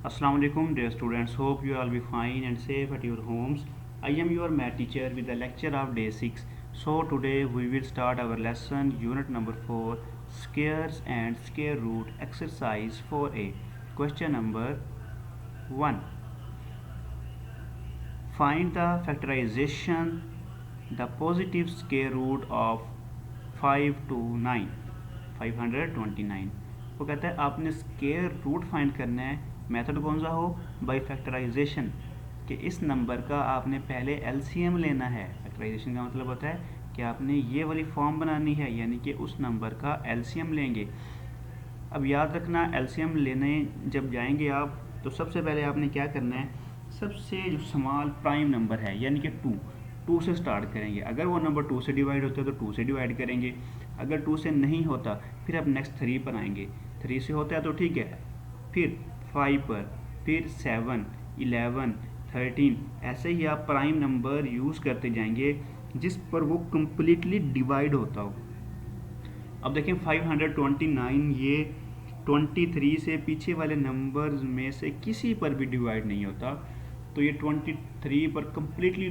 Assalamu alaikum dear students, hope you all be fine and safe at your homes. I am your math teacher with the lecture of day 6. So today we will start our lesson unit number 4, squares and square root exercise 4a. Question number 1. Find the factorization the positive square root of 529 529। वो कहता है आपने square root find करना है। Method कौन सा हो? By factorization, कि इस नंबर का आपने पहले एलसीएम लेना है। फैक्टराइजेशन का मतलब होता है कि आपने ये वाली फॉर्म बनानी है, यानी कि उस नंबर का एलसीएम लेंगे। अब याद रखना, एलसीएम लेने जब जाएंगे आप तो सबसे पहले आपने क्या करना है, सबसे जो स्मॉल प्राइम नंबर है यानी कि 2 से स्टार्ट करेंगे। अगर वो नंबर 2 से डिवाइड होता है तो 2 से डिवाइड करेंगे। अगर 2 से नहीं होता फिर आप नेक्स्ट 3 पर आएंगे। 3 से होता है तो ठीक है, फिर 5 पर, फिर 7, 11, 13, ऐसे ही आप प्राइम नंबर यूज़ करते जाएंगे जिस पर वो कम्प्लीटली डिवाइड होता हो। अब देखें 529 ये 23 से पीछे वाले नंबर्स में से किसी पर भी डिवाइड नहीं होता, तो ये 23 पर कम्प्लीटली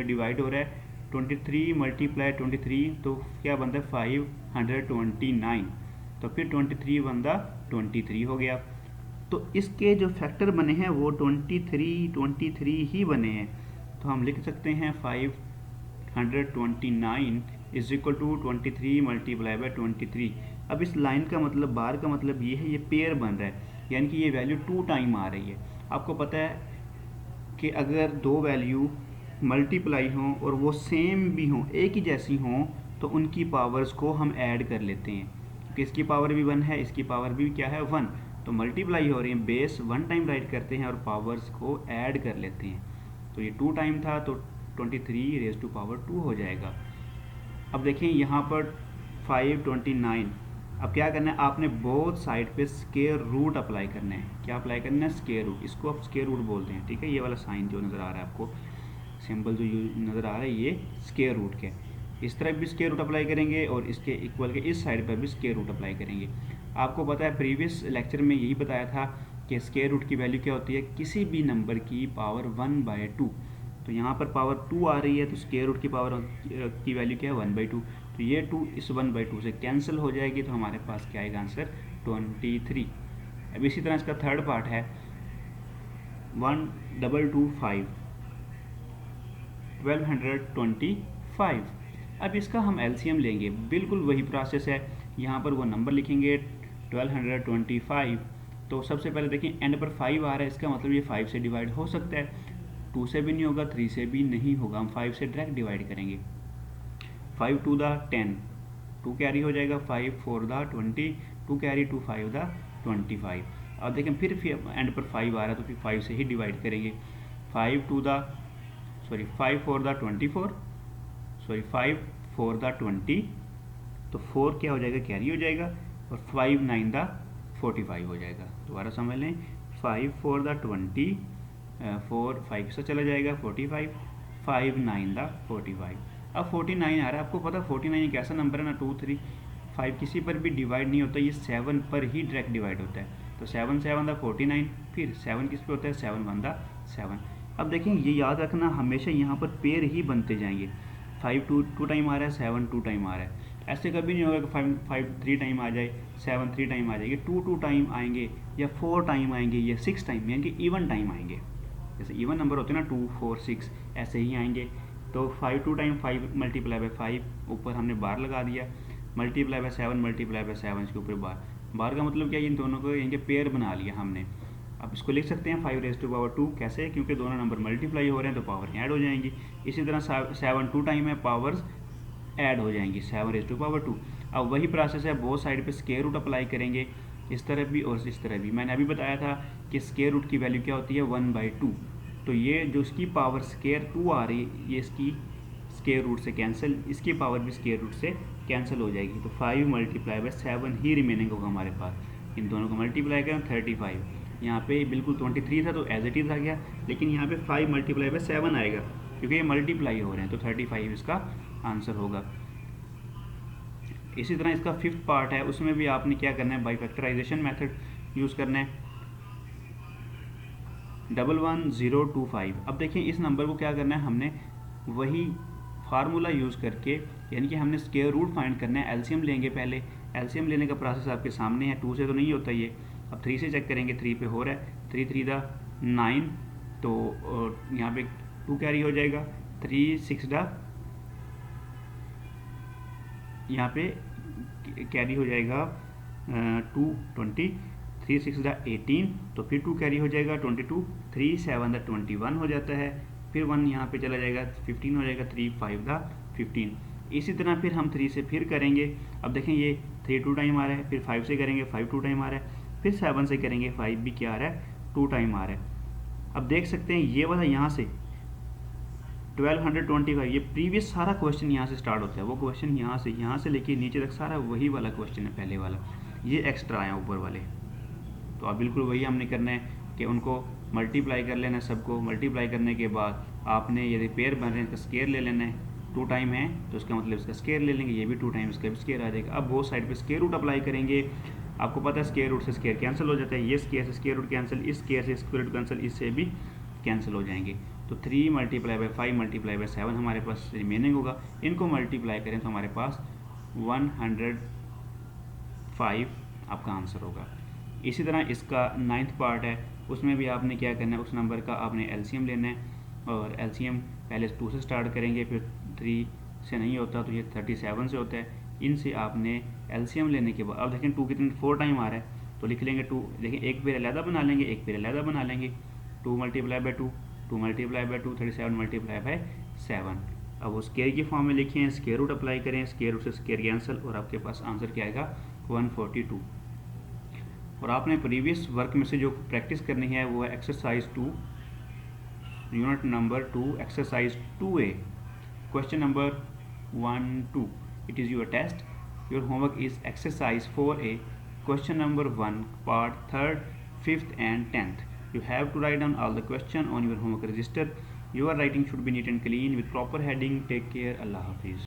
डिवाइड हो रहा है। 23 मल्टीप्लाई 23 तो क्या बनता है 529, तो फिर 23 बनता 23 हो गया। तो इसके जो फैक्टर बने हैं वो 23 ही बने हैं, तो हम लिख सकते हैं 529 is equal to 23 multiply by 23। अब इस लाइन का मतलब, बार का मतलब ये है, ये पेयर बन रहा है, यानी कि ये वैल्यू 2 टाइम आ रही है। आपको पता है कि अगर दो वैल्यू मल्टीप्लाई हों और वो सेम भी हों, एक ही जैसी हों, तो उनकी पावर्स को हम ऐड कर लेते हैं, क्योंकि इसकी पावर भी 1 है, इसकी पावर भी क्या है 1, तो मल्टीप्लाई हो रही है, बेस 1 टाइम राइट करते हैं और पावर्स को ऐड कर लेते हैं। तो ये 2 टाइम था तो 23 रेज़ टू पावर 2 हो जाएगा। अब देखें यहाँ पर 529, अब क्या करना है, आपने बोथ साइड पे स्क्वायर रूट अप्लाई करना है। क्या अप्लाई करना है? Square root. इसको आप स्क्वायर रूट बोलते हैं, ठीक है। ये वाला साइन जो नज़र आ रहा है आपको, सिंबल जो नज़र आ रहा है, ये स्क्वायर रूट के। इस तरफ भी स्क्वायर रूट अप्लाई करेंगे और इसके इक्वल के इस साइड पर भी स्क्वायर रूट अप्लाई करेंगे। आपको पता है प्रीवियस लेक्चर में यही बताया था कि स्क्वायर रूट की वैल्यू क्या होती है, किसी भी नंबर की पावर 1/2। तो यहाँ पर पावर 2 आ रही है तो स्क्वायर रूट की पावर की वैल्यू क्या है 1/2, तो ये 2 इस 1/2 से कैंसिल हो जाएगी, तो हमारे पास क्या आएगा आंसर 23। अब इसी तरह इसका थर्ड पार्ट है 1225 1225। अब इसका हम एलसीएम लेंगे, बिल्कुल वही प्रोसेस है। यहाँ पर वो नंबर लिखेंगे 1225, तो सबसे पहले देखिए एंड पर 5 आ रहा है, इसका मतलब ये 5 से डिवाइड हो सकता है। 2 से भी नहीं होगा, 3 से भी नहीं होगा, हम 5 से डायरेक्ट डिवाइड करेंगे। 5 to the 10, 2 कैरी हो जाएगा, 5 4 the 20, 2 कैरी 2 5 the 25। अब देखें फिर एंड पर 5 आ रहा है तो फिर 5 से ही डिवाइड करेंगे। 5 4 the 24, 5 4 the 20, तो 4 क्या हो जाएगा, कैरी हो जाएगा, और 5 9 the 45 हो जाएगा। दोबारा समझ लें, 5 4 the 20, 4 5 से चला जाएगा 45, 5 9 the 45। अब 49 आ रहा है, आपको पता 49 एक ऐसा नंबर है ना, 2 3 5 किसी पर भी डिवाइड नहीं होता, ये 7 पर ही डायरेक्ट डिवाइड होता है। तो 7 7 दा 49, फिर 7 किस पे होता है 7 1 दा 7। अब देखें ये याद रखना, हमेशा यहाँ पर पेयर ही बनते जाएंगे। 5 2 टाइम आ रहा है, 7 2 टाइम आ रहा है, ऐसे कभी नहीं होगा कि 5 3 टाइम आ जाए, 7 3 टाइम आ जाएगी। 2 टाइम आएंगे, या 4 टाइम आएंगे, या 6 टाइम, यानी कि इवन टाइम आएंगे। जैसे इवन नंबर होते हैं ना 2 4 6, ऐसे ही आएंगे। तो 5 2 टाइम 5 मल्टीप्लाई बाई 5, ऊपर हमने बार लगा दिया, मल्टीप्लाई बाई 7 मल्टीप्लाई बाई 7, इसके ऊपर बार का मतलब क्या है, इन दोनों को इनके पेयर बना लिया हमने। अब इसको लिख सकते हैं 5 रेज़ टू पावर 2, कैसे, क्योंकि दोनों नंबर मल्टीप्लाई हो रहे हैं तो पावर ऐड हो जाएंगी। इसी तरह 7 2 टाइम है, पावर्स ऐड हो जाएंगी, 7 रेज़ टू पावर 2। अब वही प्रोसेस है, बहुत साइड पे स्क्वायर रूट अप्लाई करेंगे, इस तरफ भी और इस तरफ भी। मैंने अभी बताया था कि स्क्वायर रूट की वैल्यू क्या होती है 1/2, तो ये जो इसकी पावर स्क्वायर 2 आ रही है, ये इसकी स्क्वायर रूट से कैंसिल, इसकी पावर भी स्क्वायर रूट से कैंसिल हो जाएगी। तो 5 मल्टीप्लाई बाई 7 ही रिमेनिंग होगा हमारे पास। इन दोनों को मल्टीप्लाई करें 35, यहाँ पे बिल्कुल 23 था तो एज इट इज़ आ गया, लेकिन यहाँ पे 5 मल्टीप्लाई बाई 7 आएगा क्योंकि ये मल्टीप्लाई हो रहे हैं, तो 35 इसका आंसर होगा। इसी तरह इसका फिफ्थ पार्ट है, उसमें भी आपने क्या करना है, बाई फैक्टराइजेशन मेथड यूज़ करना है। 11025। अब देखिए इस नंबर को क्या करना है, हमने वही फार्मूला यूज़ करके, यानी कि हमने स्क्वायर रूट फाइंड करना है। एलसीएम लेंगे पहले, एलसीएम लेने का प्रोसेस आपके सामने है, 2 से तो नहीं होता ये। अब 3 से चेक करेंगे, 3 पे हो रहा है, 3 3 दा 9, तो यहाँ पे 2 कैरी हो जाएगा, 3 6 दा यहाँ पे कैरी हो जाएगा 2 20, 3 6 दा 18, तो फिर 2 कैरी हो जाएगा 22, 3 7 दा 21 हो जाता है, फिर 1 यहाँ पे चला जाएगा 15 हो जाएगा, 3 5 दा 15। इसी तरह फिर हम 3 से फिर करेंगे। अब देखें ये 3 2 टाइम आ रहा है, फिर 5 से करेंगे 5 2 टाइम आ रहा है, फिर 7 से करेंगे 5 भी क्या आ रहा है, 2 टाइम आ रहा है। अब देख सकते हैं ये वाला यहाँ से 1225, ये प्रीवियस सारा क्वेश्चन यहाँ से स्टार्ट होता है, वो क्वेश्चन यहाँ से लेके नीचे तक सारा वही वाला क्वेश्चन है, पहले वाला, ये एक्स्ट्रा आया ऊपर वाले। तो अब बिल्कुल वही हमने करना है कि उनको मल्टीप्लाई कर लेना है, सबको मल्टीप्लाई करने के बाद आपने यदि पेयर बन रहे हैं इसका स्केयर ले लेना है, 2 टाइम है तो इसका मतलब इसका स्केयर ले लेंगे, ये भी 2 टाइम इसका भी स्केयर आ जाएगा। अब बोथ साइड पे स्केयर रूट अप्लाई करेंगे। आपको पता है स्केयर रूट से स्केयर कैंसिल हो जाता है, ये स्केयर से स्केयर रूट कैंसिल, इस स्केयर से स्क्वायर रूट कैंसिल, इससे भी कैंसिल हो जाएंगे। तो 3 मल्टीप्लाई बाई 5 मल्टीप्लाई बाई 7 हमारे पास रिमेनिंग होगा। इनको मल्टीप्लाई करें तो हमारे पास 105 आपका आंसर होगा। इसी तरह इसका 9th पार्ट है, उसमें भी आपने क्या करना है, उस नंबर का आपने एलसीएम लेना है, और एलसीएम पहले 2 से स्टार्ट करेंगे, फिर 3 से नहीं होता तो ये 37 से होता है। इनसे आपने एलसीएम लेने के बाद, अब देखें 2 कितने 4 टाइम आ रहा है, तो लिख लेंगे 2, देखें एक पेयर अलहदा बना लेंगे, एक पेयर अलहदा बना लेंगे, 2 multiply by 2, 2 multiply by 2, 37 multiply by 7। अब वो स्केयर की फॉर्म में लिखे हैं, स्केयर रूट अप्लाई करें, स्केयर रूट से स्केयर कैंसिल, और आपके पास आंसर क्या आएगा 142। और आपने प्रीवियस वर्क में से जो प्रैक्टिस करनी है वो है exercise 2 unit number 2 exercise 2A question number 1 2। It is your test. Your homework is exercise 4A question number 1 part 3rd 5th and 10th. You have to write down all the question on your homework register. Your writing should be neat and clean with proper heading. Take care. Allah Hafiz.